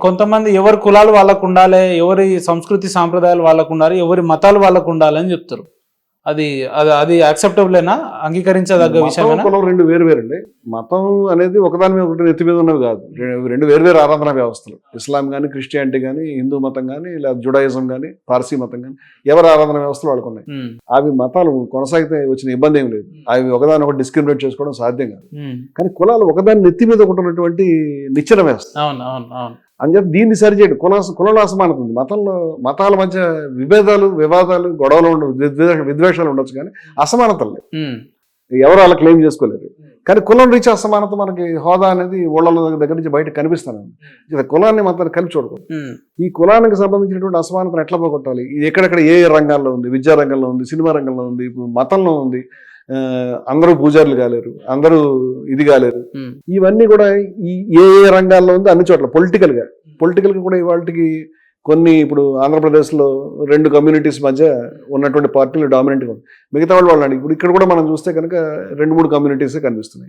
కొంతమంది ఎవరి కులాలు వాళ్ళకు ఉండాలి, ఎవరి సంస్కృతి సాంప్రదాయాలు వాళ్ళకు ఉండాలి, ఎవరి మతాలు వాళ్ళకు ఉండాలి అని చెప్తారు. అది అది అది యాక్సెప్టబుల్లేనా? అంగీకరించదగ్గ విషయమేనా? కులం రెండు వేరు వేరండి. మతం అనేది ఒకదాని మీద ఒకటి నెత్తి మీద ఉన్నవి కాదు. రెండు వేరు వేరు ఆరాధనా వ్యవస్థలు. ఇస్లాం కానీ, క్రిస్టియానిటీ కానీ, హిందూ మతం కానీ, లేదా జుడాయిజం కానీ, పార్సీ మతం కానీ, ఎవరి ఆరాధన వ్యవస్థలు వాళ్ళకు ఉన్నాయి. అవి మతాలు కొనసాగితే వచ్చిన ఇబ్బంది ఏం లేదు. అవి ఒకదాని ఒకటి డిస్క్రిమినేట్ చేసుకోవడం సాధ్యం కాదు. కానీ కులాలు ఒకదాని నెత్తి మీద ఒకటి ఉన్నటువంటి నిచ్చెన వ్యవస్థ. అని చెప్పి దీన్ని సరిచేయడు. కులంలో అసమానత ఉంది. మతాల మధ్య వివాదాలు, గొడవలు ఉండవు, విద్వేషాలు ఉండొచ్చు, కానీ అసమానతలు లేవు. ఎవరు అలా క్లెయిమ్ చేసుకోలేరు. కానీ కులం రీచ్ అసమానత మనకి హోదా అనేది ఊళ్ళ దగ్గర నుంచి బయట కనిపిస్తాను. కులాన్ని మతాన్ని కలిపి చూడకూడదు. ఈ కులానికి సంబంధించినటువంటి అసమానతను ఎట్లా పోగొట్టాలి? ఇది ఎక్కడెక్కడ ఏ రంగాల్లో ఉంది? విద్యా రంగంలో ఉంది, సినిమా రంగంలో ఉంది, ఇప్పుడు మతంలో ఉంది. అందరూ పూజారులు కాలేరు, అందరూ ఇది కాలేరు. ఇవన్నీ కూడా ఈ ఏ రంగాల్లో ఉంది అన్ని చోట్ల పొలిటికల్ గా కూడా ఇవాళకి కొన్ని ఇప్పుడు ఆంధ్రప్రదేశ్లో 2 కమ్యూనిటీస్ మధ్య ఉన్నటువంటి పార్టీలు డామినెంట్గా ఉంది. మిగతా వాళ్ళు ఇప్పుడు ఇక్కడ కూడా మనం చూస్తే కనుక 2-3 కమ్యూనిటీసే కనిపిస్తున్నాయి.